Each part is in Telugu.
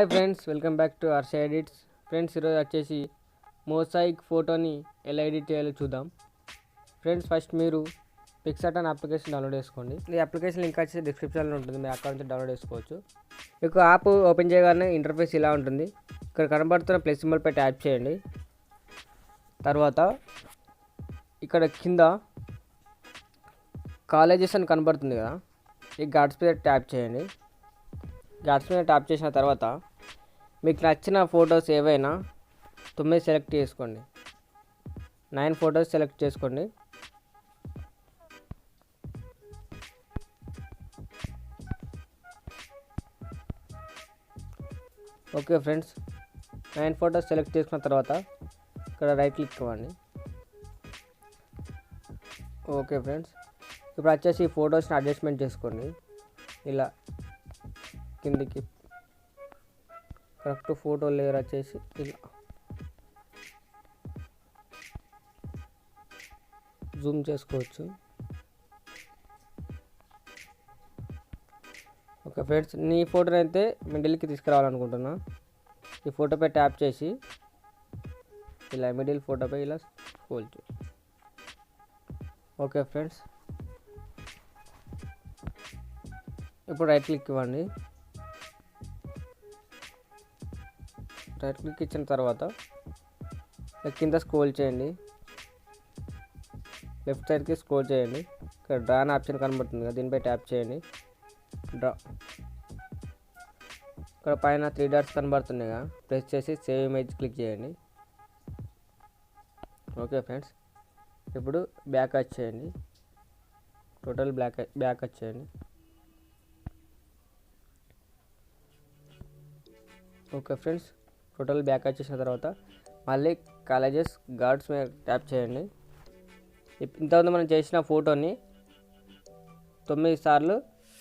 Hi friends, welcome back to Harsha edits. Friends, ఈరోజు వచ్చేసి మోసాయిక్ ఫోటోని ఎలా ఎడిట్ చేయాలో చూద్దాం. ఫ్రెండ్స్, ఫస్ట్ మీరు పిక్సార్ట్ అనే అప్లికేషన్ డౌన్లోడ్ చేసుకోండి. ఈ అప్లికేషన్ లింక్ వచ్చేసి డిస్క్రిప్షన్లో ఉంటుంది, మీరు అక్కడ నుంచి డౌన్లోడ్ చేసుకోవచ్చు. మీకు యాప్ ఓపెన్ చేయగానే ఇంటర్ఫేస్ ఇలా ఉంటుంది. ఇక్కడ కనబడుతున్న ప్లస్ సింబల్ పై ట్యాప్ చేయండి. తర్వాత ఇక్కడ కింద కాలేజెస్ అని కనబడుతుంది కదా, ఈ గాడ్స్ మీద ట్యాప్ చేయండి. గాడ్స్ మీద ట్యాప్ చేసిన తర్వాత మీకు నచ్చిన ఫొటోస్ ఏవైనా 9 సెలెక్ట్ చేసుకోండి. 9 ఫొటోస్ సెలెక్ట్ చేసుకోండి. ఓకే ఫ్రెండ్స్, 9 ఫొటోస్ సెలెక్ట్ చేసుకున్న తర్వాత ఇక్కడ రైట్ క్లిక్ ఇవ్వండి. ఓకే ఫ్రెండ్స్, ఇప్పుడు వచ్చేసి ఈ ఫొటోస్ని అడ్జస్ట్మెంట్ చేసుకోండి. ఇలా కిందికి కరెక్ట్ ఫోటో లేయర్ వచ్చేసి ఇలా జూమ్ చేసుకోవచ్చు. ఓకే ఫ్రెండ్స్, నీ ఫోటోని అయితే మిడిల్కి తీసుకురావాలనుకుంటున్నా. ఈ ఫోటోపై ట్యాప్ చేసి ఇలా మిడిల్ ఫోటోపై ఇలా స్క్రోల్ చేయి. ఓకే ఫ్రెండ్స్, ఇప్పుడు రైట్ క్లిక్ ఇవ్వండి. రైట్ క్లిక్ ఇచ్చిన తర్వాత కింద స్క్రోల్ చేయండి, లెఫ్ట్ సైడ్కి స్క్రోల్ చేయండి. ఇక్కడ డ్రా అనే ఆప్షన్ కనబడుతుంది కదా, దీనిపై ట్యాప్ చేయండి. డ్రా ఇక్కడ పైన 3 డాట్స్ కనబడుతున్నాయి కదా, ప్రెస్ చేసి సేవ్ ఇమేజ్ క్లిక్ చేయండి. ఓకే ఫ్రెండ్స్, ఇప్పుడు బ్యాక్ వచ్చేయండి. టోటల్ బ్యాక్ వచ్చేయండి. ఓకే ఫ్రెండ్స్, టోటల్ బ్యాక్ వచ్చేసిన తర్వాత మళ్ళీ కాలేజెస్ గార్డ్స్ మీద ట్యాప్ చేయండి. ఇంతకుముందు మనం చేసిన ఫోటోని 9 సార్లు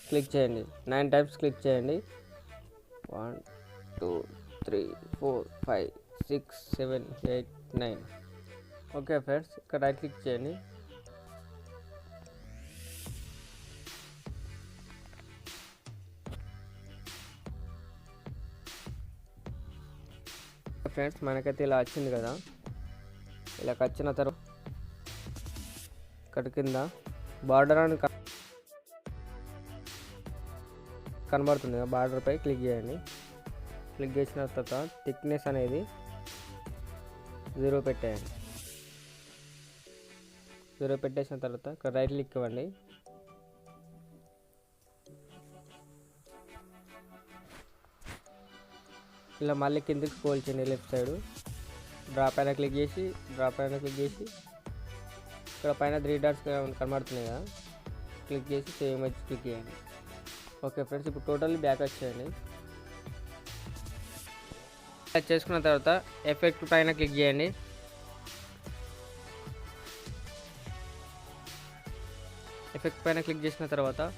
క్లిక్ చేయండి. 9 టైమ్స్ క్లిక్ చేయండి. 1 2 3 4 5 6 7 8 9. ఓకే ఫ్రెండ్స్, ఇక్కడ రైట్ క్లిక్ చేయండి. ఫ్రెండ్స్, మనకైతే ఇలా వచ్చింది కదా. ఇలా వచ్చిన తర్వాత ఇక్కడ కింద బార్డర్ అని కనబడుతుంది కదా, బార్డర్పై క్లిక్ చేయండి. క్లిక్ చేసిన తర్వాత థిక్నెస్ అనేది 0 పెట్టేయండి. 0 పెట్టేసిన తర్వాత ఇక్కడ రైట్ క్లిక్ ఇవ్వండి. ఇలా మళ్ళీ కిందకి స్క్రోల్ చేయండి. లెఫ్ట్ సైడ్ డ్రా పైన క్లిక్ చేసి ఇక్కడ పైన 3 డాట్స్ కనబడుతున్నాయి కదా, క్లిక్ చేసి సేవ్ ఇమేజ్ క్లిక్ చేయండి. ఓకే ఫ్రెండ్స్, ఇప్పుడు టోటల్లీ బ్యాక్ వచ్చేయండి. చేసుకున్న తర్వాత ఎఫెక్ట్ పైన క్లిక్ చేయండి. ఎఫెక్ట్ పైన క్లిక్ చేసిన తర్వాత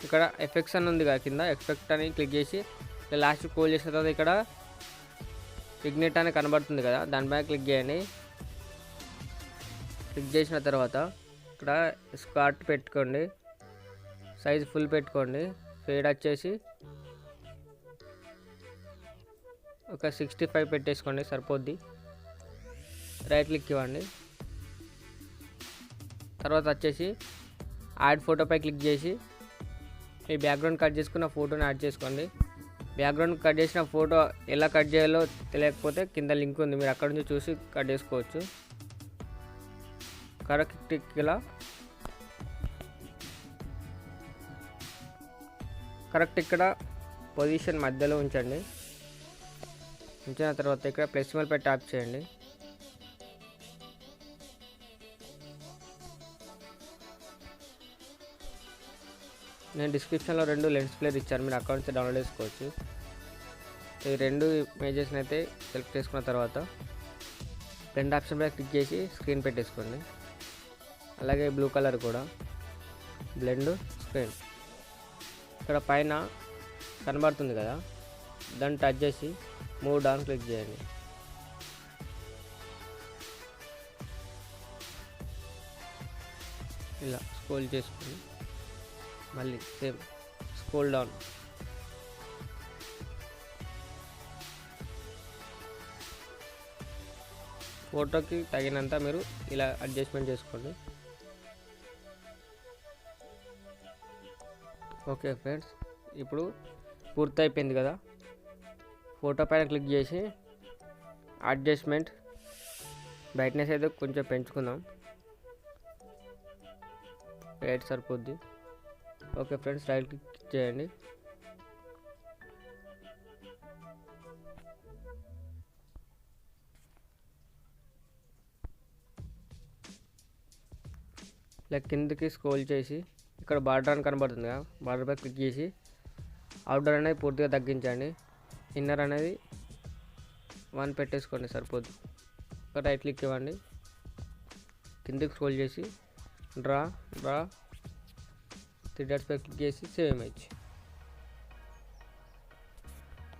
ఇక్కడ ఎఫెక్ట్స్ అని ఉంది కదా, కింద ఎఫెక్ట్ అని క్లిక్ చేసి లాస్ట్ స్క్రోల్ చేసిన తర్వాత ఇక్కడ విగ్నెట్ అని కనబడుతుంది కదా, దానిపైన క్లిక్ చేయండి. క్లిక్ చేసిన తర్వాత ఇక్కడ స్కార్ట్ పెట్టుకోండి, సైజ్ ఫుల్ పెట్టుకోండి. ఫేడ్ వచ్చేసి ఒక 65 పెట్టేసుకోండి, సరిపోద్ది. రైట్ క్లిక్ ఇవ్వండి. తర్వాత వచ్చేసి యాడ్ ఫోటోపై క్లిక్ చేసి ఈ బ్యాక్గ్రౌండ్ కట్ చేసుకున్న ఫోటోని యాడ్ చేసుకోండి. బ్యాక్గ్రౌండ్ కట్ చేసిన ఫోటో ఎలా కట్ చేయాలో తెలియకపోతే కింద లింక్ ఉంది, మీరు అక్కడ నుంచి చూసి కట్ చేసుకోవచ్చు. కరెక్ట్ ఇక్కడ పొజిషన్ మధ్యలో ఉంచండి. ఉంచిన తర్వాత ఇక్కడ ప్లస్ సింబల్ పై ట్యాప్ చేయండి. నేను డిస్క్రిప్షన్లో 2 లెన్స్ ఫ్లేర్ ఇచ్చాను, మీరు అక్కడ నుంచి డౌన్లోడ్ చేసుకోవచ్చు. ఈ 2 ఇమేజెస్ని అయితే సెలెక్ట్ చేసుకున్న తర్వాత బ్లెండ్ ఆప్షన్ పై క్లిక్ చేసి స్క్రీన్ పెట్టేసుకోండి. అలాగే బ్లూ కలర్ కూడా బ్లెండ్ స్క్రీన్ ఇక్కడ పైన కనబడుతుంది కదా, దాన్ని టచ్ చేసి మూవ్ డౌన్ క్లిక్ చేయండి. ఇలా స్క్రోల్ చేసుకుని మళ్ళీ సేమ్ స్క్రోల్ డౌన్, ఫోటోకి తగినంత మీరు ఇలా అడ్జస్ట్మెంట్ చేసుకోండి. ఓకే ఫ్రెండ్స్, ఇప్పుడు పూర్తయిపోయింది కదా. ఫోటో పైన క్లిక్ చేసి అడ్జస్ట్మెంట్ బ్రైట్నెస్ అయితే కొంచెం పెంచుకుందాం, 8 సరిపోద్ది. ఓకే ఫ్రెండ్స్, రైట్ క్లిక్ చేయండి. ఇలా కిందకి స్క్రోల్ చేసి ఇక్కడ బార్డర్ అని కనబడుతుంది కదా, బార్డర్ పై క్లిక్ చేసి అవుట్డోర్ అనేది పూర్తిగా తగ్గించండి. ఇన్నర్ అనేది 1 పెట్టేసుకోండి సరిపోద్ది. ఒక రైట్ క్లిక్ ఇవ్వండి, కిందకి స్క్రోల్ చేసి డ్రా 3 డాట్స్ పై క్లిక్ చేసి save image.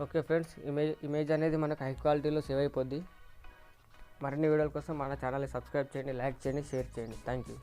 Okay friends, image అనేది మనకు హై క్వాలిటీలో సేవ్ అయిపోద్ది. మరిన్ని వీడియోల కోసం మన ఛానల్ని సబ్స్క్రైబ్ చేయండి, లైక్ చేయండి, షేర్ చేయండి. Thank you.